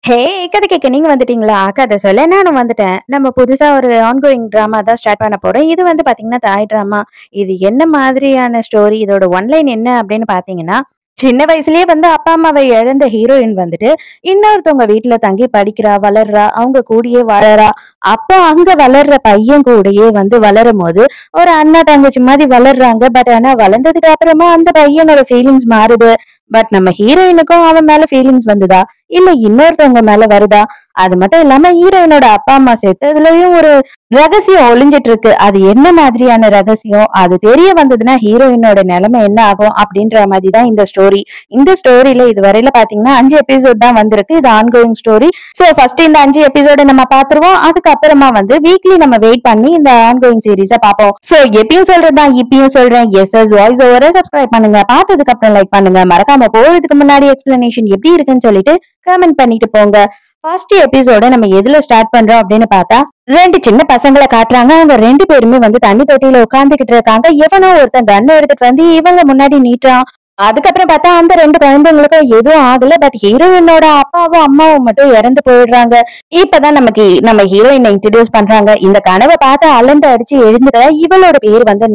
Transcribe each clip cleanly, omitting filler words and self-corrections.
ஹே! கதை கேட்க நீங்க வந்துட்டீங்களா? கதை சொல்ல நானும் வந்துட்டேன். நம்ம புதுசா ஒரு ஆன்கோயிங் டிராமா தான் ஸ்டார்ட் பண்ண போறோம். இது வந்து பார்த்தீங்கன்னா, தாய் டிராமா. இது என்ன மாதிரியான ஸ்டோரி? இதோட ஒன்லைன் என்ன அப்படின்னு பார்த்தீங்கன்னா, சின்ன வயசுலயே வந்து அப்பா, அம்மாவ இழந்த ஹீரோயின் வந்துட்டு, இன்னொருத்தவங்க வீட்ல தங்கி படிக்கிறா, வளர்றா. அவங்க கூடயே வளர்றா. அப்போ அங்க வளர்ற பையன் கூடயே வந்து வளரும்போது, ஒரு அண்ணா, தங்கச்சி மாரி வளர்றாங்க. பட் ஆனா வளர்ந்ததுக்கு அப்புறமா அந்த பையனோட ஃபீலிங்ஸ் மாறுது. பட் நம்ம ஹீரோயினுக்கும் அவன் மேல ஃபீலிங்ஸ் வந்துதா? இல்ல இன்னொருத்தவங்க மேல வருதா? அது மட்டும் இல்லாம ஹீரோயினோட அப்பா, அம்மா செத்ததுலயும் ஒரு ரகசியம் ஒளிஞ்சிட்டு இருக்கு. அது என்ன மாதிரியான ரகசியம்? அது தெரிய வந்ததுன்னா ஹீரோயினோட நிலைமை என்ன ஆகும்? அப்படின்ற மாதிரி தான் இந்த ஸ்டோரி. இந்த ஸ்டோரியில இதுவரையில பாத்தீங்கன்னா 5 எபிசோட் தான் வந்திருக்கு. இது ஆன்கோயிங் ஸ்டோரி. சோ ஃபர்ஸ்ட் இந்த 5 எபிசோட நம்ம பாத்துருவோம். அதுக்கப்புறமா வந்து வீக்லி நம்ம வெயிட் பண்ணி இந்த ஆன்கோயிங் சீரிஸ பாப்போம். சோ எப்பயும் சொல்றதுதான் இப்பயும் சொல்றேன். எஸ் வாய்ஸ் ஓவர சப்ஸ்கிரைப் பண்ணுங்க. பார்த்ததுக்கு அப்புறம் லைக் பண்ணுங்க. மறக்காம போறதுக்கு முன்னாடி எக்ஸ்பிளனேஷன் எப்படி இருக்குன்னு சொல்லிட்டு கமெண்ட் பண்ணிட்டு போங்க. ஃபர்ஸ்ட் எபிசோட நம்ம எதுல ஸ்டார்ட் பண்றோம் அப்படின்னு பார்த்தா 2 சின்ன பசங்களை காட்டுறாங்க. அவங்க 2 பேருமே வந்து தண்ணி தொட்டியில உட்கார்ந்துகிட்டு இருக்காங்க. எவனோ ஒருத்தன் கன் எடுத்துட்டு வந்து இவங்க முன்னாடி நீட்டுறான். அதுக்கப்புறம் பார்த்தா அந்த 2 குழந்தைங்களுக்கும் எதுவும் ஆகல. பட் ஹீரோயினோட அப்பாவும் அம்மாவும் மட்டும் இறந்து போயிடுறாங்க. இப்பதான் நம்ம ஹீரோயினை இன்ட்ரடியூஸ் பண்றாங்க. இந்த கனவை பார்த்து அலண்டு அடிச்சு எழுந்துக்க இவளோட பேர் வந்து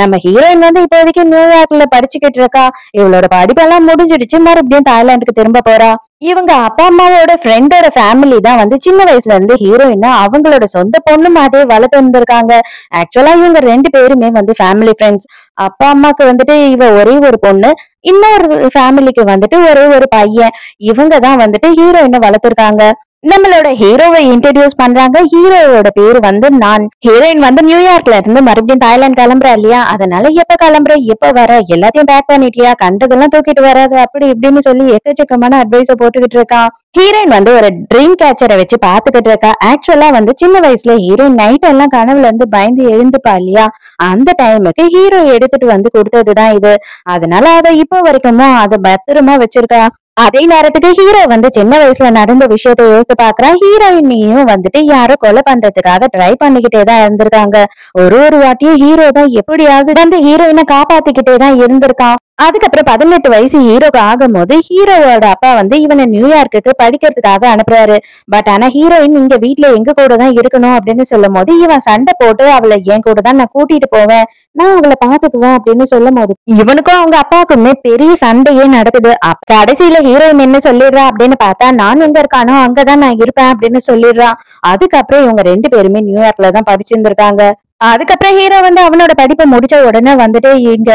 நம்ம ஹீரோயின் வந்து இப்போதைக்கு நியூயார்க்ல படிச்சுக்கிட்டு இருக்கா. இவளோட படிப்பெல்லாம் முடிஞ்சிடுச்சு. மறுபடியும் தாய்லாந்துக்கு திரும்ப போறா. இவங்க அப்பா அம்மாவோட ஃப்ரெண்டோட ஃபேமிலி தான் வந்து சின்ன வயசுல இருந்து ஹீரோயினா அவங்களோட சொந்த பொண்ணு மாதிரி வளர்த்து இருந்திருக்காங்க. ஆக்சுவலா இவங்க 2 பேருமே வந்து ஃபேமிலி ஃப்ரெண்ட்ஸ். அப்பா அம்மாக்கு வந்துட்டு இவ ஒரே ஒரு பொண்ணு. இன்னொரு ஃபேமிலிக்கு வந்துட்டு ஒரே ஒரு பையன். இவங்க தான் வந்துட்டு ஹீரோயினை வளர்த்திருக்காங்க. நம்மளோட ஹீரோவை இன்ட்ரடியூஸ் பண்றாங்க. ஹீரோவோட பேரு வந்து நான். ஹீரோயின் வந்து நியூயார்க்ல இருந்து மறுபடியும் தாய்லாந்து கிளம்புறா இல்லையா? அதனால எப்ப கிளம்புற, எப்ப வர, எல்லாத்தையும் பேக் பண்ணிட்டியா, கண்டதெல்லாம் தூக்கிட்டு வராது அப்படி இப்படின்னு சொல்லி எக்கச்சக்கமான அட்வைஸ போட்டுக்கிட்டு இருக்கான். ஹீரோயின் வந்து ஒரு ட்ரீம் கேச்சரை வச்சு பாத்துக்கிட்டு இருக்கா. ஆக்சுவலா வந்து சின்ன வயசுல ஹீரோயின் நைட் எல்லாம் கனவுல இருந்து பயந்து எழுந்துப்பா இல்லையா? அந்த டைமுக்கு ஹீரோ எடுத்துட்டு வந்து கொடுத்ததுதான் இது. அதனால அத இப்போ வரைக்கும் அத பத்திரமா வச்சிருக்கா. அதே நேரத்துக்கு ஹீரோ வந்து சின்ன வயசுல நடந்த விஷயத்த யோசித்து பாக்குறான். ஹீரோயினையும் வந்துட்டு யாரோ கொலை பண்றதுக்காக ட்ரை பண்ணிக்கிட்டே தான் இருந்திருக்காங்க. ஒரு வாட்டியும் ஹீரோ தான் எப்படியாவது அந்த ஹீரோயினை காப்பாத்திக்கிட்டே தான் இருந்திருக்கான். அதுக்கப்புறம் 18 வயசு ஹீரோக்கு ஆகும்போது ஹீரோவோட அப்பா வந்து இவனை நியூயார்க்குக்கு படிக்கிறதுக்காக அனுப்புறாரு. பட் ஆனா ஹீரோயின் இங்க வீட்ல எங்க கூட தான் இருக்கணும் அப்படின்னு சொல்லும் போது இவன் சண்டை போட்டு அவளை என் கூட தான் நான் கூட்டிட்டு போவேன், நான் அவளை பாத்துக்குவேன் அப்படின்னு சொல்லும் போது இவனுக்கும் அவங்க அப்பாவுக்குமே பெரிய சண்டையே நடக்குது. கடைசியில ஹீரோயின் என்ன சொல்லிடுறா அப்படின்னு பார்த்தா நான் எங்க இருக்கானோ அங்கதான் நான் இருப்பேன் அப்படின்னு சொல்லிடுறான். அதுக்கப்புறம் இவங்க 2 பேருமே நியூயார்க்ல தான் படிச்சிருந்திருக்காங்க. அதுக்கப்புறம் ஹீரோ வந்து அவனோட படிப்பை முடிச்ச உடனே வந்துட்டு இங்க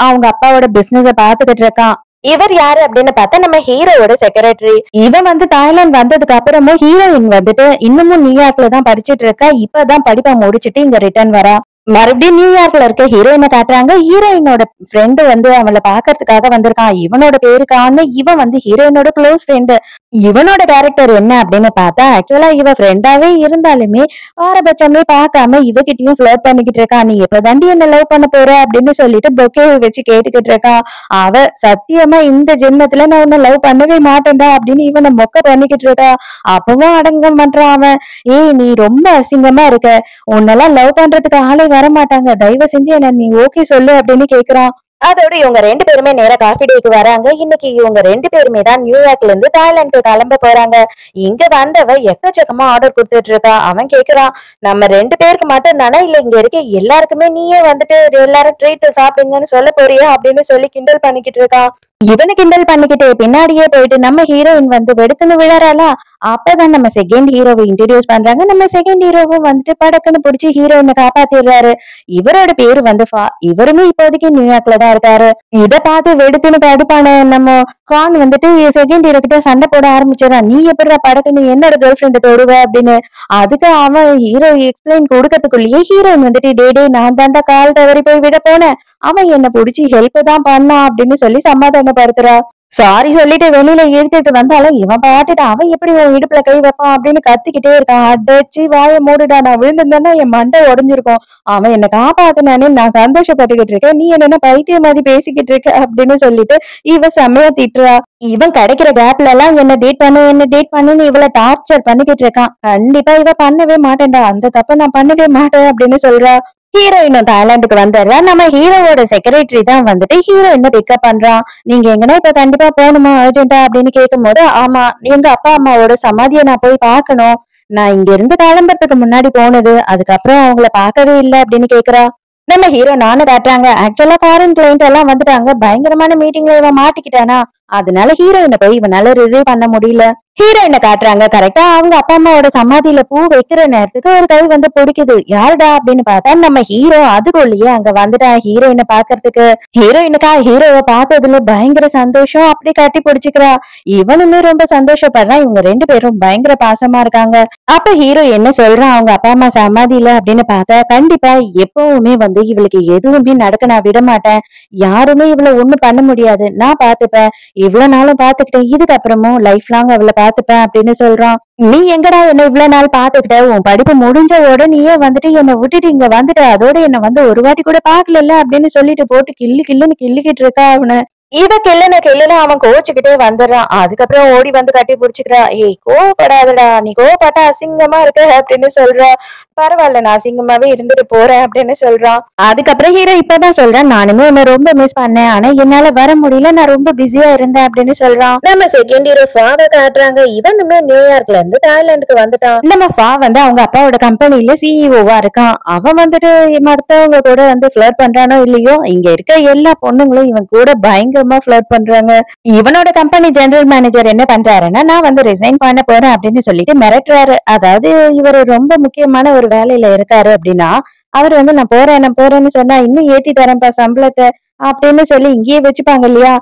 அவங்க அப்பாவோட பிசினஸ பாத்துக்கிட்டு இருக்கான். இவர் யாரு அப்படின்னு பார்த்தா நம்ம ஹீரோவோட செக்ரட்டரி. இவன் வந்து தாய்லாந்து வந்ததுக்கு அப்புறமும் ஹீரோயின் வந்துட்டு இன்னமும் நியூயார்க்ல தான் படிச்சிட்டு இருக்கா. இப்பதான் படிப்பை முடிச்சிட்டு இங்க ரிட்டர்ன் வரா. மறுபடியும் நியூயார்க்ல இருக்க ஹீரோயினை காட்டுறாங்க. ஹீரோயினோட ஃப்ரெண்டு வந்து அவளை பாக்குறதுக்காக வந்திருக்கான். இவனோட பேருக்கான இவன் வந்து ஹீரோயினோட க்ளோஸ் ஃப்ரெண்டு. இவனோட கேரக்டர் என்ன அப்படின்னு பார்த்தா ஆக்சுவலா இவ ஃப்ரெண்டாவே இருந்தாலுமே பாரபட்சமே பார்க்காம இவகிட்டயும் ஃபிளர்ட் பண்ணிக்கிட்டு இருக்கா. நீ எப்பதாண்டி என்ன லவ் பண்ண போற அப்படின்னு சொல்லிட்டு பொக்கேவை வச்சு கேட்டுக்கிட்டு இருக்கா. அவ சத்தியமா இந்த ஜென்மத்துல நான் உன்னை லவ் பண்ணவே மாட்டேன்டா அப்படின்னு இவனை மொக்க பண்ணிக்கிட்டு இருக்கா. அப்பவும் அடங்கம் பண்றான் அவன். ஏய் நீ ரொம்ப அசிங்கமா இருக்க, உன்னெல்லாம் லவ் பண்றதுக்கு ஆளே வர மாட்டாங்க, தயவு செஞ்சு என்ன நீ ஓகே சொல்லு அப்படின்னு கேக்குறான். அதோட இவங்க 2 பேருமே நேரா காஃபி டேக்கு வராங்க. இன்னைக்கு இவங்க 2 பேருமே தான் நியூயார்க்ல இருந்து தாய்லாந்துக்கு கிளம்ப போறாங்க. இங்க வந்தவ எக்கச்சக்கமா ஆர்டர் கொடுத்துட்டு இருக்கா. அவன் கேக்குறான், நம்ம 2 பேருக்கு மட்டும் தானே இல்ல இங்க இருக்க எல்லாருக்குமே நீயே வந்துட்டு எல்லாரும் ட்ரீட் சாப்பிடுங்கன்னு சொல்ல போறியா அப்படின்னு சொல்லி கிண்டல் பண்ணிக்கிட்டு இருக்கான். இவனை கிண்டல் பண்ணிக்கிட்டு பின்னாடியே போயிட்டு நம்ம ஹீரோயின் வந்து வெடுக்குன்னு விழறாளா. அப்பதான் நம்ம செகண்ட் ஹீரோவை இன்ட்ரடியூஸ் பண்றாங்க. நம்ம செகண்ட் ஹீரோவும் வந்துட்டு படக்குன்னு புடிச்சு ஹீரோயினை காப்பாத்திடுறாரு. இவரோட பேரு வந்து இவருமே இப்போதைக்கு நியூயார்க்ல தான் இருக்காரு. இத பார்த்து வெடுக்குன்னு கடுப்பான நம்ம கான் வந்துட்டு செகண்ட் ஹீரோ கிட்ட சண்டை போட ஆரம்பிச்சிடறான். நீ எப்படிடா படக்குன்னு என்னோட கேர்ள் ஃப்ரெண்ட் தொடுவ அப்படின்னு. அதுக்கு அவன் ஹீரோ எக்ஸ்பிளைன் கொடுக்கறதுக்குள்ளேயே ஹீரோயின் வந்துட்டு டே நான் தாண்டா கால் தவறி போய் விட போனேன், அவன் என்ன புடிச்சு ஹெல்ப் தான் பண்ணான் அப்படின்னு சொல்லி சமாதானப்படுத்துறா. சாரி சொல்லிட்டு வெளியில இழுத்துட்டு வந்தாலும் இவன் பாட்டுட்டு அவன் எப்படி உன் இடுப்புல கை வைப்பான் அப்படின்னு கத்திக்கிட்டே இருக்கான். அடச்சி வாய மூடுடா, நான் விழுந்திருந்தேன்னா என் மண்டை உடைஞ்சிருக்கும், அவன் என்ன காப்பாத்தினானே நான் சந்தோஷப்பட்டுக்கிட்டு இருக்கேன், நீ என்ன பைத்திய மாதிரி பேசிக்கிட்டு இருக்க அப்படின்னு சொல்லிட்டு இவ செம்மையா திட்டுறா. இவன் கிடைக்கிற கேப்ல எல்லாம் என்ன டேட் பண்ணுன்னு இவளை டார்ச்சர் பண்ணிக்கிட்டு இருக்கான். கண்டிப்பா இவ பண்ணவே மாட்டேன்டா, அந்த தப்ப நான் பண்ணவே மாட்டேன் அப்படின்னு சொல்றா. ஹீரோயினும் தாய்லாந்துக்கு வந்துடுறா. நம்ம ஹீரோவோட செக்ரட்டரி தான் வந்துட்டு ஹீரோயினை பிக்கப் பண்றான். நீங்க எங்கன்னா இப்ப கண்டிப்பா போகணுமா அர்ஜென்ட்டா அப்படின்னு கேட்கும்போது, ஆமா எங்க அப்பா அம்மாவோட சமாதியை நான் போய் பார்க்கணும். நான் இங்க இருந்து கிளம்புறதுக்கு முன்னாடி போனது. அதுக்கப்புறம் அவங்கள பார்க்கவே இல்லை அப்படின்னு கேக்குறா. நம்ம ஹீரோ நானும் காட்டுறாங்க. ஆக்சுவலா ஃபாரின் கிளைண்ட் எல்லாம் வந்துட்டாங்க. பயங்கரமான மீட்டிங்ல இவன் மாட்டிக்கிட்டானா, அதனால ஹீரோயினை போய் இவனால ரிசீவ் பண்ண முடியல. ஹீரோயினை காட்டுறாங்க. கரெக்டா அவங்க அப்பா அம்மாவோட சமாதியில பூ வைக்கிற நேரத்துக்கு ஒரு கை வந்து பிடிக்குது. யாருடா அப்படின்னு பார்த்தா நம்ம ஹீரோ. அதுக்குள்ளேயே அங்க வந்துட்டான் ஹீரோயினை பாக்குறதுக்கு. ஹீரோயினுக்கா ஹீரோவை பார்த்ததுல பயங்கர சந்தோஷம். அப்படி கட்டி பிடிச்சுக்கிறா. இவனுமே ரொம்ப சந்தோஷப்படுறான். இவங்க 2 பேரும் பயங்கர பாசமா இருக்காங்க. அப்ப ஹீரோ என்ன சொல்றான் அவங்க அப்பா அம்மா சமாதியில அப்படின்னு பார்த்தா, கண்டிப்பா எப்பவுமே வந்து இவளுக்கு எதுவுமே நடக்க நான் விட மாட்டேன். யாருமே இவளை ஒண்ணும் பண்ண முடியாது. நான் பாத்துப்பேன். இவ்வளவு நாளும் பாத்துக்கிட்டேன். இதுக்கப்புறமும் லைஃப் லாங் அவளை பாத்துப்பேன் அப்படின்னு சொல்றான். நீ எங்கடா என்ன இவ்வளவு நாள் பாத்துக்கிட்ட? உன் படிப்பு முடிஞ்ச உடனேயே வந்துட்டு என்னை விட்டுட்டு இங்க வந்துட்ட. அதோட என்ன வந்து ஒரு வாட்டி கூட பாக்கல அப்படின்னு சொல்லிட்டு போட்டு கிள்ளு கிள்ளுன்னு கிள்ளிக்கிட்டு இருக்கா அவனை. இவ கிள்ளுன்னு அவன் கோச்சுக்கிட்டே வந்துடுறான். அதுக்கப்புறம் ஓடி வந்து கட்டி புடிச்சுக்கிறா. ஏய் கோவப்படாதடா, நீ கோவப்பட்டா அசிங்கமா இருக்க அப்படின்னு சொல்றா. பரவாயில்ல, நான் அசிங்கமாவே இருந்துட்டு போறேன் அப்படின்னு சொல்றான். அதுக்கப்புறம் ஹீரோ இப்பதான் சொல்றான், நானுமே உன்னை ரொம்ப மிஸ் பண்ணேன். ஆனா என்னால வர முடியல, நான் ரொம்ப பிஸியா இருந்தேன் அப்படின்னு சொல்றான். நம்ம செகண்ட் ஹீரோ ஃபாவை காட்டுறாங்க. இவனுமே நியூயார்க்ல இருந்து தாய்லாந்துக்கு வந்துட்டான். நம்ம ஃபா வந்து அவங்க அப்பாவோட கம்பெனில சிஇஓவா இருக்கான். அவன் வந்துட்டு மத்தவங்க கூட வந்து ஃபிளர்ட் பண்றானோ இல்லையோ, இங்க இருக்க எல்லா பொண்ணுங்களும் இவன் கூட பயங்கரமா ஃபிளர்ட் பண்றாங்க. இவனோட கம்பெனி ஜெனரல் மேனேஜர் என்ன பண்றாருன்னா, நான் வந்து ரிசைன் பண்ண போறேன் அப்படின்னு சொல்லிட்டு மிரட்டுறாரு. அதாவது இவர் ரொம்ப முக்கியமான ஒரு வேலையில இருக்காரு அப்படின்னா, அவர் வந்து நான் போறேன்னு சொன்னா இன்னும் ஏத்தி தரேன்ப்பா சம்பளத்தை அப்படின்னு சொல்லி இங்கேயே வச்சுப்பாங்க இல்லையா.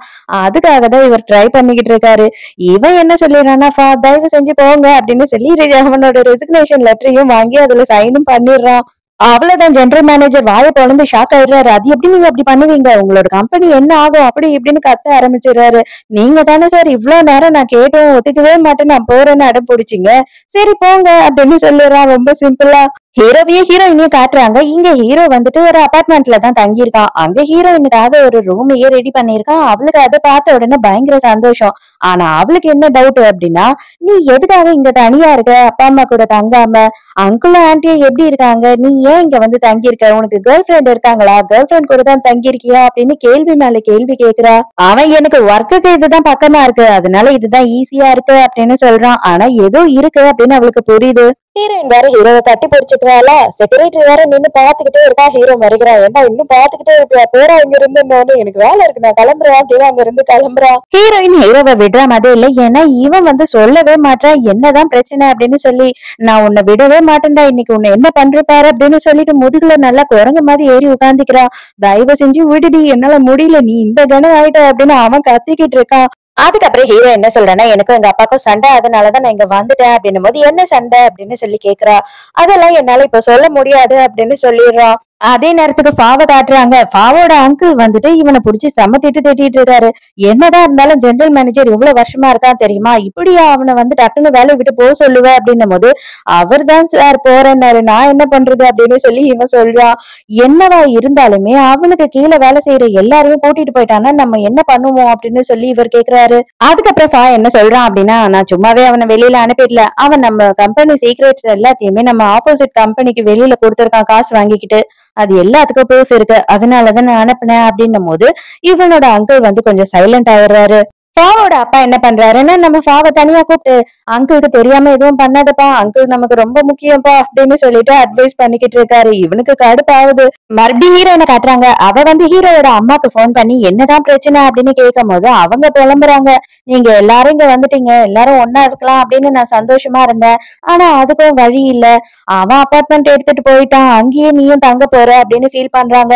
அதுக்காக தான் இவர் ட்ரை பண்ணிக்கிட்டு இருக்காரு. இவன் என்ன சொல்லிடுறான்னா, தயவு செஞ்சு போங்க அப்படின்னு சொல்லி அவனோட ரெசிக்னேஷன் லெட்டரையும் வாங்கி அதுல சைனும் பண்ணிடுறான். அவ்வளவுதான், ஜெனரல் மேனேஜர் வாயை பொளந்து ஷாக் ஆயிடுறாரு. அது எப்படி நீங்க அப்படி பண்ணுவீங்க? உங்களோட கம்பெனி என்ன ஆகும்? அப்படி இப்படின்னு கத்த ஆரம்பிச்சிடுறாரு. நீங்க தானே சார் இவ்வளவு நேரம் நான் கேட்டோம் ஒத்துக்கவே மாட்டேன் நான் போறேன்னு அடம் பிடிச்சிங்க. சரி போங்க அப்படின்னு சொல்லிடுறான் ரொம்ப சிம்பிளா. ஹீரோயினையும் காட்டுறாங்க. இங்க ஹீரோ வந்துட்டு ஒரு அபார்ட்மெண்ட்ல தான் தங்கியிருக்கான். அங்க ஹீரோயினுக்காக ஒரு ரூமையே ரெடி பண்ணிருக்கான். அவளுக்கு அதை பார்த்த உடனே பயங்கர சந்தோஷம். ஆனா அவளுக்கு என்ன டவுட் அப்படின்னா, நீ எதுக்காக இங்க தனியா இருக்க? அப்பா அம்மா கூட தங்காம? அங்கிளும் ஆன்ட்டியும் எப்படி இருக்காங்க? நீ ஏன் இங்க வந்து தங்கியிருக்க? உனக்கு கேர்ள் ஃபிரெண்ட் இருக்காங்களா? கேர்ள் ஃபிரெண்ட் கூட தான் தங்கியிருக்கியா அப்படின்னு கேள்வி மேல கேள்வி கேக்குறா. அவன் எனக்கு ஒர்க்குக்கு இதுதான் பக்கமா இருக்கு, அதனால இதுதான் ஈஸியா இருக்கு அப்படின்னு சொல்றான். ஆனா ஏதோ இருக்கு அப்படின்னு அவளுக்கு புரியுது. ஹீரோயின் வேற ஹீரோவை கட்டி பிடிச்சிக்கிறாள. செக்ரட்டரி வேற நின்னு பாத்துக்கிட்டே இருக்கா. ஹீரோ வருகிறா. ஏன்னா இன்னும் பாத்துக்கிட்டே இருப்பியா? போறா இங்க இருந்து. எனக்கு வேலை இருக்கு, நான் கிளம்புறேன் அப்படின்னு அங்க இருந்து கிளம்புறா. ஹீரோயின் ஹீரோவை விடுற மாதிரி இல்லை. ஏன்னா இவன் வந்து சொல்லவே மாட்டான் என்னதான் பிரச்சனை அப்படின்னு சொல்லி. நான் உன்னை விடவே மாட்டேன்டா, இன்னைக்கு உன்னை என்ன பண்ற பாரு அப்படின்னு சொல்லிட்டு முதுகுல நல்லா குரங்கு மாதிரி ஏறி உட்காந்துக்கிறா. தயவு செஞ்சு விடுடி, என்னால முடியல, நீ இந்த கணம் ஆயிட்ட அப்படின்னு அவன் கத்திக்கிட்டு இருக்கான். அதுக்கப்புறம் ஹீரோ என்ன சொல்றேன்னா, எனக்கும் எங்க அப்பாவுக்கும் சண்டை, அதனாலதான் நான் இங்க வந்துட்டேன் அப்படின்னும் போது, என்ன சண்டை அப்படின்னு சொல்லி கேக்குறா. அதெல்லாம் என்னால இப்ப சொல்ல முடியாது அப்படின்னு சொல்லிடுறான். அதே நேரத்துக்கு ஃபாவை காட்டுறாங்க. ஃபாவோட அங்கிள் வந்துட்டு இவனை புடிச்சு செம திட்டிட்டு இருக்காரு. என்னதான் இருந்தாலும் ஜெனரல் மேனேஜர் எவ்வளவு வருஷமா இருக்கான் தெரியுமா? இப்படியா அவனை வந்து டக்குன்னு வேலையை விட்டு போக சொல்லுவேன் அப்படின்னும் போது, அவர் தான் சார் போறேன்னாரு, நான் என்ன பண்றது அப்படின்னு சொல்லி இவன் சொல்றான். என்னவா இருந்தாலுமே அவனுக்கு கீழே வேலை செய்யற எல்லாரையும் கூட்டிட்டு போயிட்டான்னா நம்ம என்ன பண்ணுவோம் அப்படின்னு சொல்லி இவர் கேக்குறாரு. அதுக்கப்புறம் ஃபா என்ன சொல்றான் அப்படின்னா, நான் சும்மாவே அவனை வெளியில அனுப்பிடல. அவன் நம்ம கம்பெனி சீக்ரெட்ஸ் எல்லாத்தையுமே நம்ம ஆப்போசிட் கம்பெனிக்கு வெளியில கொடுத்திருக்கான் காசு வாங்கிக்கிட்டு. அது எல்லாத்துக்கும் ப்ரூஃப் இருக்கு, அதனாலதான் நான் அனுப்புனேன் அப்படின்னும் போது இவனோட அங்கிள் வந்து கொஞ்சம் சைலண்ட் ஆயிடுறாரு. ஃபாவோட அப்பா என்ன பண்றாருன்னா, நம்ம ஃபாவை தனியா கூப்பிட்டு, அங்கிளுக்கு தெரியாம எதுவும் பண்ணாதப்பா, அங்கிள் நமக்கு ரொம்ப முக்கியம்ப்பா அப்படின்னு சொல்லிட்டு அட்வைஸ் பண்ணிக்கிட்டு இருக்காரு. இவனுக்கு கடுப்பாகுது. மறுபடியும் ஹீரோயினை காட்டுறாங்க. அவ வந்து ஹீரோயோட அம்மாக்கு போன் பண்ணி என்னதான் பிரச்சனை அப்படின்னு கேட்கும் போது அவங்க புலம்புறாங்க. நீங்க எல்லாரும் இங்க வந்துட்டீங்க, எல்லாரும் ஒன்னா இருக்கலாம் அப்படின்னு நான் சந்தோஷமா இருந்தேன். ஆனா அதுக்கும் வழி இல்ல. அவன் அபார்ட்மெண்ட் எடுத்துட்டு போயிட்டான், அங்கேயே நீயும் தங்க போற அப்படின்னு ஃபீல் பண்றாங்க.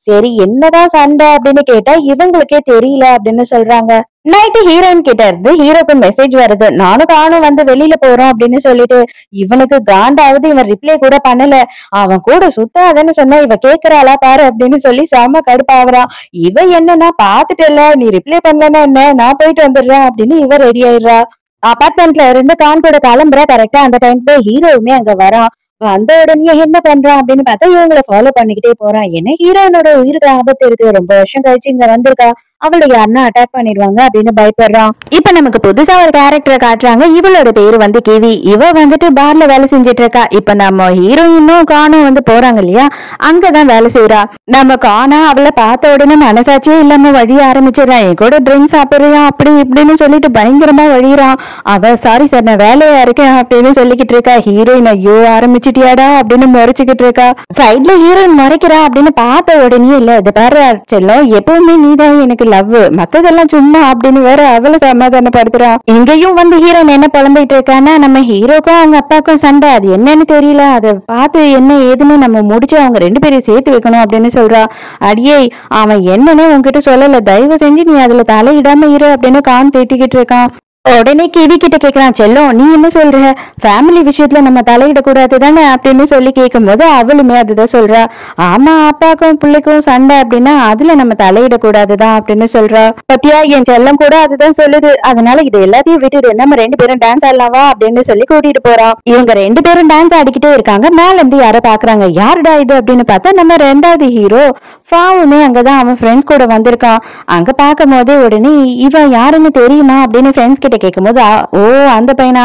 சரி என்னதான் சண்டை அப்படின்னு கேட்டா இவங்களுக்கே தெரியல அப்படின்னு சொல்றாங்க. நைட்டு ஹீரோயின் கிட்ட இருந்து ஹீரோக்கு மெசேஜ் வருது. நானும் வந்து வெளியில போறோம் அப்படின்னு சொல்லிட்டு. இவனுக்கு காண்டாவது, இவன் ரிப்ளை கூட பண்ணல. அவன் கூட சுத்தாதன்னு சொன்னா இவ கேக்குறாளா பாரு அப்படின்னு சொல்லி செம கடுப்பாவறான். இவ என்னன்னா, பாத்துட்டல நீ ரிப்ளை பண்ணலன்னா என்ன, நான் போயிட்டு வந்துடுறேன் அப்படின்னு இவ ரெடி ஆயிடுறா. அபார்ட்மெண்ட்ல இருந்து கான் கூட கிளம்புறா. கரெக்டா அந்த டைம்க்கு ஹீரோவுமே அங்க வரான். வந்த உடனே என்ன பண்றான் அப்படின்னு பார்த்தா இவங்களை ஃபாலோ பண்ணிக்கிட்டே போறான். ஏன்னா ஹீரோயினோட உயிருக்கு ஆபத்து இருக்கு, ரொம்ப வருஷம் கழிச்சு இங்க வந்திருக்கா. அவளை யாருன்னா அட்டாக் பண்ணிடுவாங்க அப்படின்னு பயப்படுறான். இப்ப நமக்கு புதுசா ஒரு கேரக்டரை காட்டுறாங்க. இவளோட பேரு வந்து கிவி. இவ வந்துட்டு பார்ல வேலை செஞ்சுட்டு இருக்கா. இப்ப நம்ம ஹீரோயினும் கானும் வந்து போறாங்க இல்லையா, அங்கதான் வேலை செய்யறா. நம்ம கானா அவளை பார்த்த உடனே மனசாட்சியே இல்லாம வழிய ஆரம்பிச்சிடறான். என் கூட ட்ரிங்க்ஸ் சாப்பிடுறியா அப்படி இப்படின்னு சொல்லிட்டு பயங்கரமா வழியிறான். அவ சாரி சார் நான் வேலையா இருக்கேன் அப்படின்னு சொல்லிக்கிட்டு இருக்கா. ஹீரோயின் ஐயோ ஆரம்பிச்சிட்டியாடா அப்படின்னு முறைச்சுக்கிட்டு இருக்கா. சைட்ல ஹீரோயின் மறைக்கிறா அப்படின்னு பார்த்த உடனே இல்ல இது பாரு செல்லம் எப்பவுமே நீதான் எனக்கு லவ், மத்ததெல்லாம் சும்மா அப்படின்னு வேற அவளை சமாதானப்படுத்துறா. இங்கேயும் வந்து ஹீரோயின் என்ன புலம்பிட்டு இருக்கான்னா நம்ம ஹீரோக்கும் அவங்க அப்பாவுக்கும் சண்டை, அது என்னன்னு தெரியல, அதை பார்த்து என்ன ஏதுன்னு நம்ம முடிச்சு அவங்க 2 பேரையும் சேர்த்து வைக்கணும் அப்படின்னு சொல்றா. அடியே அவன் என்னன்னு உன்கிட்ட சொல்லல, தயவு செஞ்சு நீ அதுல தலையிடாம இரு அப்படின்னு கான் திட்டிக்கிட்டு இருக்கான். உடனே கிவி கிட்ட கேக்குறான், செல்லம் நீ என்ன சொல்ற, ஃபேமிலி விஷயத்துல நம்ம தலையிடக்கூடாது தானே அப்படின்னு சொல்லி கேட்கும் போது அவளுமே அதுதான் சொல்றா. ஆமா அப்பாக்கும் பிள்ளைக்கும் சண்டை அப்படின்னா அதுல நம்ம தலையிடக்கூடாதுதான் அப்படின்னு சொல்றா. பத்தியா என் செல்லம் கூட அதுதான் சொல்லுது, அதனால இது எல்லாத்தையும் விட்டுடு நம்ம 2 பேரும் டான்ஸ் ஆடலாவா அப்படின்னு சொல்லி கூட்டிட்டு போறான். இவங்க 2 பேரும் டான்ஸ் ஆடிக்கிட்டே இருக்காங்க. மேல இருந்து யாரோ பாக்குறாங்க. யாருடா இது அப்படின்னு பார்த்தா நம்ம 2வது ஹீரோ ஃபாவுமே அங்கதான் அவன் ஃப்ரெண்ட்ஸ் கூட வந்திருக்கான். அங்க பார்க்கும் போது உடனே இவன் யாருன்னு தெரியுமா அப்படின்னு ஃப்ரெண்ட்ஸ் கிட்ட கேட்கும்போது ஓ அந்த பையனை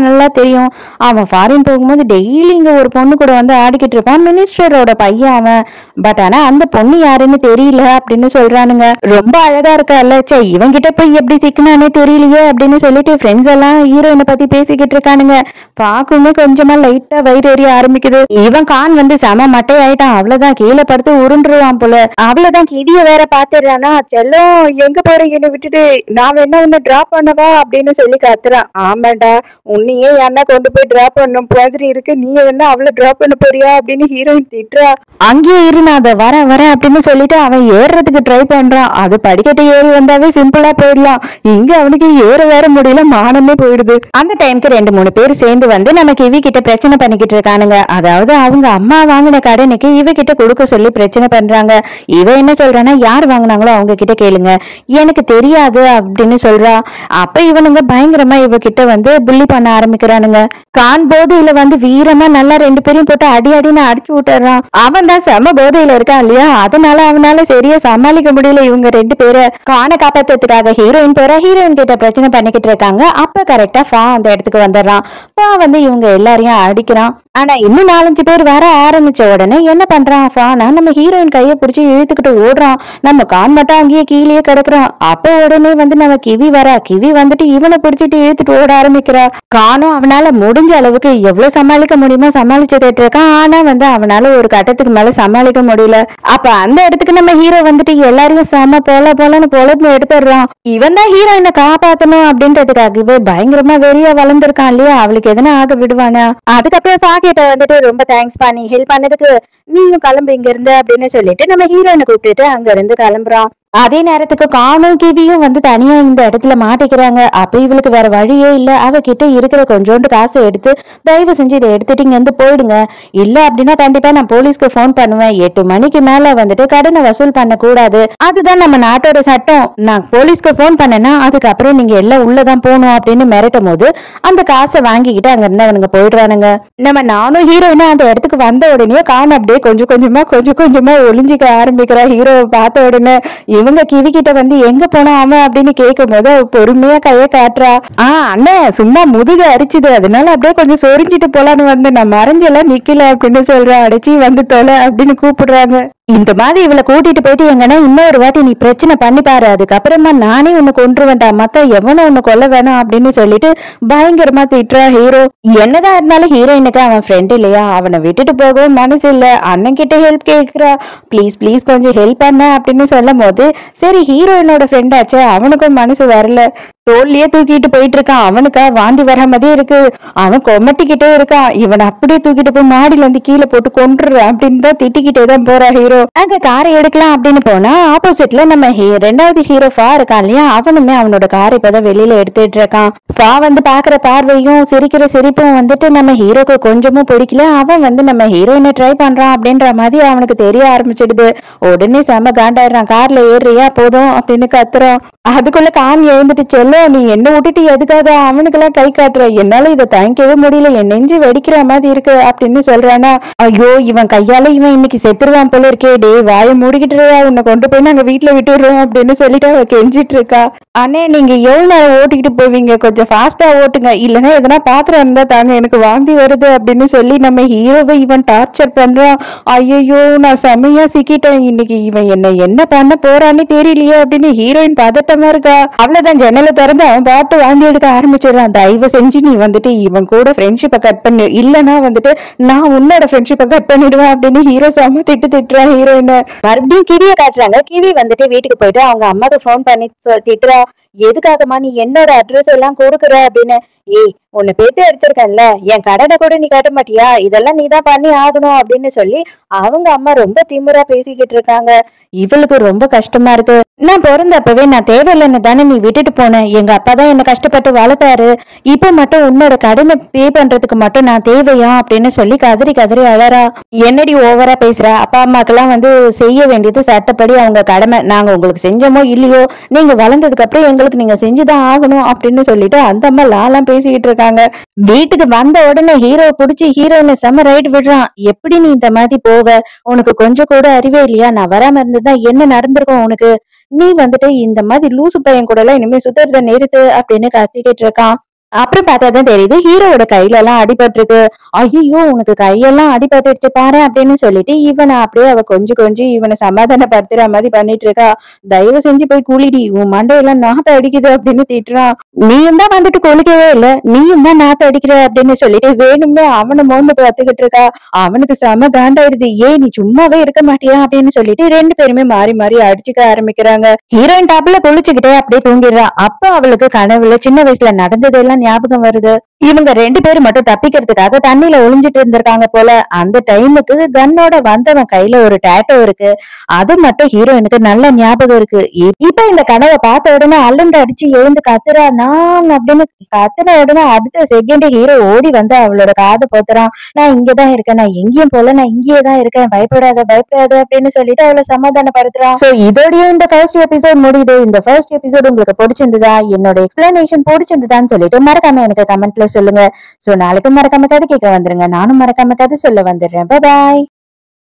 நல்லா தெரியும், அவன் ஃபாரின் போகும்போது டெய்லி இங்க ஒரு பொண்ணு கூட வந்து ஆடிக்கிட்டு இருப்பான், மினிஸ்டரோட பையன் அவன், பட் ஆனா அந்த பொண்ணு யாருன்னு தெரியல அப்படின்னு சொல்றானுங்க. ரொம்ப அழகா இருக்கா இல்ல, சே இவன் கிட்ட போய் எப்படி சிக்கனானே தெரியலையே அப்படின்னு சொல்லிட்டு ஃப்ரெண்ட்ஸ் எல்லாம் ஹீரோயினை பத்தி பேசிக்கிட்டு இருக்கானுங்க. பாக்குமே கொஞ்சமா லைட்டா வயிறு எறிய ஆரம்பிக்குது. இவன் கான் வந்து செம மட்டை ஆயிட்டான். அவ்வளவுதான் கீழே படுத்து உருண்டுருவான் போல. அவ்வளவுதான் கிடிய வேற பாத்துறானா, செல்லம் எங்க போற என்னை விட்டுட்டு நான் வேணா உன்னை டிராப் பண்ணவா அப்படின்னு சொல்லி காத்துறான். ஆமாண்டா உன்னையே யாருன்னா கொண்டு போய் டிராப் பண்ணும் மாதிரி இருக்கு, நீ வேணா அவளை டிராப் பண்ண போறியா அப்படின்னு ஹீரோயின் திட்டுறா. அங்கேயே இரு நான் அதை வரேன் அப்படின்னு சொல்லிட்டு அவன் ஏறுறதுக்கு ட்ரை பண்றான். அது படிக்கட்டு ஏறி வந்தாவே சிம்பிளா போயிடலாம், இங்க அவனுக்கு ஏற வேற முடியல, மானமே போயிடுது. அந்த டைம்க்கு 2-3 பேர் சேர்ந்து வந்து நமக்கு இவ கிட்ட பிரச்சனை பண்ணிக்கிட்டு இருக்கானுங்க. அதாவது அவங்க அம்மா வாங்கின கடனுக்கு இவ கிட்ட கொடுக்க சொல்லி பிரச்சனை பண்றாங்க. இவ என்ன சொல்றானா யார் வாங்கினாங்களோ அவங்க கிட்ட கேளுங்க, எனக்கு தெரியாது அப்படின்னு சொல்றா. அப்ப இவனுங்க பயங்கரமா இவ கிட்ட வந்து புள்ளி பண்ண ஆரம்பிக்கிறானுங்க. கான் போதையில வந்து வீரமா நல்லா 2 பேரையும் போட்டு அடி அடின்னு அடிச்சு விட்டுறான். அவன் தான் செம போதையில இருக்கான் இல்லையா, அதனால அவனால சரியா சமாளிக்க முடியல. இவங்க 2 பேரை கானை காப்பாத்துறதுக்காக ஹீரோயின் போற, ஹீரோயின் கிட்ட பிரச்சனை பண்ணிக்கிட்டு இருக்காங்க. அப்ப கரெக்டா ஃபா அந்த இடத்துக்கு வந்துடுறான். ஃபா வந்து இவங்க எல்லாரையும் அடிக்கிறான். ஆனா இன்னும் 4-5 பேர் வர ஆரம்பிச்ச உடனே என்ன பண்றான் ஃபானா நம்ம ஹீரோயின் கைய பிடிச்சி இழுத்துக்கிட்டு ஓடுறான். நம்ம கான் மட்டும் அங்கேயே கீழே கிடக்குறான். அப்ப உடனே வந்து நம்ம கிவி வரா. கிவி வந்துட்டு இவனை பிடிச்சிட்டு இழுத்துட்டு ஓட ஆரம்பிக்கிறா. கானும் அவனால முடிஞ்ச அளவுக்கு எவ்வளவு சமாளிக்க முடியுமோ சமாளிச்சுட்டு இருக்கான். ஆனா வந்து அவனால ஒரு கட்டத்துக்கு மேல சமாளிக்க முடியல. அப்ப அந்த இடத்துக்கு நம்ம ஹீரோ வந்துட்டு எல்லாரையும் செம போலன்னு பொழப்பு எடுத்துடுறான். இவன் தான் ஹீரோயினை காப்பாத்தணும் அப்படின்றதுக்காகவே பயங்கரமா வெறியா வளர்ந்துருக்கான் இல்லையா, அவளுக்கு எதனா ஆக விடுவானா. அதுக்கப்புறம் கிட்ட வந்துட்டு ரொம்ப தேங்க்ஸ் பண்ணி ஹெல்ப் பண்ணதுக்கு, நீயும் கிளம்பு இங்க இருந்து அப்படின்னு சொல்லிட்டு நம்ம ஹீரோயினை கூப்பிட்டுட்டு அங்க இருந்து கிளம்புறான். அதே நேரத்துக்கு கானும் கிவியும் வந்து தனியா இந்த இடத்துல மாட்டிக்கிறாங்க. அப்ப இவளுக்கு வேற வழியே இல்ல. அவகிட்ட இருக்கிற கொஞ்சோண்டு காசை எடுத்து தயவு செஞ்சு இதை எடுத்துட்டு இங்க இருந்து போயிடுங்க, இல்ல அப்படின்னா கண்டிப்பா நான் போலீஸ்க்கு போன் பண்ணுவேன், 8 மணிக்கு மேல வந்துட்டு கடனை வசூல் பண்ண கூடாது, அதுதான் நம்ம நாட்டோட சட்டம், நான் போலீஸ்க்கு போன் பண்ணேன்னா அதுக்கப்புறம் நீங்க எல்லாம் உள்ளதான் போகணும் அப்படின்னு மிரட்டும் போது அந்த காசை வாங்கிக்கிட்டு அங்க இருந்து அவனுங்க போயிடுறானுங்க. நம்ம நானும் ஹீரோயினும் அந்த இடத்துக்கு வந்த உடனே கான் அப்படியே கொஞ்சம் கொஞ்சமா ஒளிஞ்சிக்க ஆரம்பிக்கிறா. ஹீரோவை பார்த்த உடனே இவங்க கிவி கிட்ட வந்து எங்க போனா அவன் அப்படின்னு கேட்கும் போது பொறுமையா கைய காட்டுறா. அண்ணன் சும்மா முதுகு அரிச்சுது, அதனால அப்படியே கொஞ்சம் சொரிஞ்சிட்டு போலான்னு வந்து நான் மறைஞ்செல்லாம் நிக்கல அப்படின்னு சொல்றா. அடிச்சு வந்து தொலை அப்படின்னு கூப்பிடுறாங்க. இந்த மாதிரி இவளை கூட்டிட்டு போயிட்டு எங்கன்னா இன்னொரு வாட்டி நீ பிரச்சனை பண்ணி பாரு, அதுக்கப்புறமா நானே உன்னை கொன்று வேண்டாம், மத்த எவனும் உன்னை கொல்ல வேணாம் அப்படின்னு சொல்லிட்டு பயங்கரமா திட்டுறா ஹீரோ. என்னதான் இருந்தாலும் ஹீரோயினுக்கு அவன் ஃப்ரெண்ட் இல்லையா, அவனை விட்டுட்டு போகவும் மனசு இல்ல. அண்ணன் கிட்ட ஹெல்ப் கேட்கிறா, ப்ளீஸ் கொஞ்சம் ஹெல்ப் பண்ண அப்படின்னு சொல்லும் போது சரி ஹீரோயினோட ஃப்ரெண்ட் ஆச்சு, அவனுக்கும் மனசு வரல. தோல்லையே தூக்கிட்டு போயிட்டு இருக்கான். அவனுக்கா வாந்தி வர மாதிரியே இருக்கு. அவன் கொமட்டிக்கிட்டே இருக்கான். இவன் அப்படியே தூக்கிட்டு போய் மாடியில வந்து கீழே போட்டு கொன்றுறான் அப்படின்னு தான் திட்டிக்கிட்டே தான் போறா ஹீரோ. அங்க காரை எடுக்கலாம் அப்படின்னு போனா ஆப்போசிட்ல நம்ம 2வது ஹீரோ ஃபா இருக்கான் இல்லையா, அவனுமே அவனோட காரை இப்பதான் வெளியில எடுத்துட்டு இருக்கான். ஃபா வந்து பாக்குற பார்வையும் சிரிக்கிற சிரிப்பும் வந்துட்டு நம்ம ஹீரோக்கு கொஞ்சமும் பிடிக்கல. அவன் வந்து நம்ம ஹீரோயினை ட்ரை பண்றான் அப்படின்ற மாதிரி அவனுக்கு தெரிய ஆரம்பிச்சிடுது. உடனே செம காண்டாயிடுறான். கார்ல ஏறியா போதும் அப்படின்னு கத்துறான். அதுக்குள்ள காமி எழுந்துட்டு செல்லம் நீ என்ன விட்டுட்டு எதுக்காக அவனுக்கெல்லாம் கை காட்டுற என்னால இதை தாங்கிக்கவே முடியல என் நெஞ்சு வெடிக்கிற மாதிரி இருக்கு அப்படின்னு சொல்றானா. ஐயோ இவன் கையால இவன் இன்னைக்கு செத்துருவான் போல இருக்கே டே வாயை மூடிக்கிட்டு உன்னை கொண்டு போய் நாங்க வீட்டுல விட்டுடுறோம் அப்படின்னு சொல்லிட்டு அவ கெஞ்சிட்டு இருக்கா. அண்ணே நீங்க எவ்வளவு நேரம் ஓட்டிக்கிட்டு போவீங்க கொஞ்சம் ஃபாஸ்டா ஓட்டுங்க இல்லைன்னா எதனா பாத்திரம் இருந்தா தாங்க எனக்கு வாந்தி வருது அப்படின்னு சொல்லி நம்ம ஹீரோவை இவன் டார்ச்சர் பண்றான். ஐயோ நான் செமையா சிக்கிட்டேன் இன்னைக்கு இவன் என்ன பண்ண போறான்னு தெரியலையே அப்படின்னு ஹீரோயின் பதட்டமா இருக்கா. அவ்வளவுதான் ஜன்னலை திறந்து அவன் பாட்டு வாந்தி எடுக்க ஆரம்பிச்சிடறான். தயவு செஞ்சு நீ வந்துட்டு இவன் கூட ஃப்ரெண்ட்ஷிப்பை கட் பண்ணு இல்லைன்னா வந்துட்டு நான் உன்னோட ஃப்ரெண்ட்ஷிப்பை கட் பண்ணிடுவேன் அப்படின்னு ஹீரோ செம்ம திட்டுறான் ஹீரோயினை. மறுபடியும் கிவிய காட்டுறாங்க. கிவி வந்துட்டு வீட்டுக்கு போயிட்டு அவங்க அம்மாவுக்கு போன் பண்ணி திட்டுறா. எதுக்காகமா நீ என்னோட அட்ரஸ் எல்லாம் கொடுக்குற அப்படின்னு. ஏய் உன்னை பேத்து எடுத்திருக்கேன்ல என் கடனை கூட நீ கட்ட மாட்டியா இதெல்லாம் நீதான் பண்ணி ஆகணும் அப்படின்னு சொல்லி அவங்க அம்மா ரொம்ப திமிரா பேசிக்கிட்டு இருக்காங்க. இவளுக்கு ரொம்ப கஷ்டமா இருக்கு. நான் பிறந்தப்பவே நான் தேவையில்லைன்னு தானே நீ விட்டுட்டு போனேன் எங்க அப்பா தான் என்ன கஷ்டப்பட்டு வளர்த்தாரு இப்ப மட்டும் உன்னோட கடனை பே பண்றதுக்கு மட்டும் நான் தேவையா அப்படின்னு சொல்லி கதறி அழறா. என்னடி ஓவரா பேசுற அப்பா அம்மாக்கெல்லாம் வந்து செய்ய வேண்டியது சட்டப்படி அவங்க கடமை நாங்க உங்களுக்கு செஞ்சோமோ இல்லையோ நீங்க வளர்ந்ததுக்கு அப்புறம் எங்களுக்கு நீங்க செஞ்சுதான் ஆகணும் அப்படின்னு சொல்லிட்டு அந்த அம்மா லாலாம் பேசிக்கிட்டு இருக்காங்க. வீட்டுக்கு வந்த உடனே ஹீரோ புடிச்சு ஹீரோயினை செம ரைட் விடுறான். எப்படி நீ இந்த மாதிரி போவ உனக்கு கொஞ்சம் கூட அறிவே இல்லையா நான் வராம இருந்ததுதான் என்ன நடந்திருக்கும் உனக்கு நீ வந்துட்டு இந்த மாதிரி லூசு பையன் கூட எல்லாம் இனிமே சுத்துறத நிறுத்து அப்படின்னு கத்திக்கிட்டு இருக்கான். அப்புறம் பார்த்தாதான் தெரியுது ஹீரோவோட கையில எல்லாம் அடிபட்டிருக்கு. ஐயோ உனக்கு கையெல்லாம் அடிபட்டுடுச்சு பாரு அப்படின்னு சொல்லிட்டு இவனை அப்படியே அவ கொஞ்சம் இவனை சமாதானப்படுத்துற மாதிரி பண்ணிட்டு இருக்கா. தயவு செஞ்சு போய் குளிடி உன் மண்டையெல்லாம் நாத்த அடிக்குது அப்படின்னு திட்டுறான். நீயும் தான் வந்துட்டு குளிக்கவே இல்ல நீயும் தான் நாத்த அடிக்கிற அப்படின்னு சொல்லிட்டு வேணும்னே அவனை மோந்து பார்த்துக்கிட்டு இருக்கா. அவனுக்கு செம காண்டாயிடுது. ஏன் நீ சும்மாவே இருக்க மாட்டியா அப்படின்னு சொல்லிட்டு ரெண்டு பேருமே மாறி அடிச்சுக்க ஆரம்பிக்கிறாங்க. ஹீரோயின் டாப்ல குளிச்சுக்கிட்டே அப்படியே தூங்கிடுறான். அப்ப அவளுக்கு கனவுல சின்ன வயசுல நடந்ததெல்லாம் ஞாபகம் வருது. இவங்க ரெண்டு பேரும் மட்டும் தப்பிக்கிறதுக்காக தண்ணியில ஒளிஞ்சிட்டு இருந்திருக்காங்க போல. அந்த டைமுக்கு கன்னோட வந்தவன் கையில ஒரு டேட்டோ இருக்கு. அது மட்டும் ஹீரோயினுக்கு நல்ல ஞாபகம் இருக்கு. இப்ப இந்த கனவை பார்த்த உடனே அல்லண்டு அடிச்சு எழுந்து கத்துறா நான் அப்படின்னு கத்துன உடனே அடுத்த செகண்ட் ஹீரோ ஓடி வந்து அவளோட காதை போத்துறான். நான் இங்கதான் இருக்கேன் நான் எங்கேயும் போல நான் இங்கேயே தான் இருக்கேன் பயப்படாத அப்படின்னு சொல்லிட்டு அவளை சமாதானப்படுத்துறான். சோ இதோடய இந்த ஃபர்ஸ்ட் எபிசோட் முடியுது. இந்த ஃபர்ஸ்ட் எபிசோட் உங்களுக்கு பிடிச்சிருந்ததா என்னோட எக்ஸ்பிளனேஷன் பிடிச்சிருந்ததான்னு சொல்லிட்டு மறக்காம எனக்கு கமெண்ட்ல சொல்லுங்க. சோ நாளைக்கு மறக்காம கதை கேட்க வந்துருங்க. நானும் மறக்காம கதை சொல்ல வந்துடுறேன். பாய்.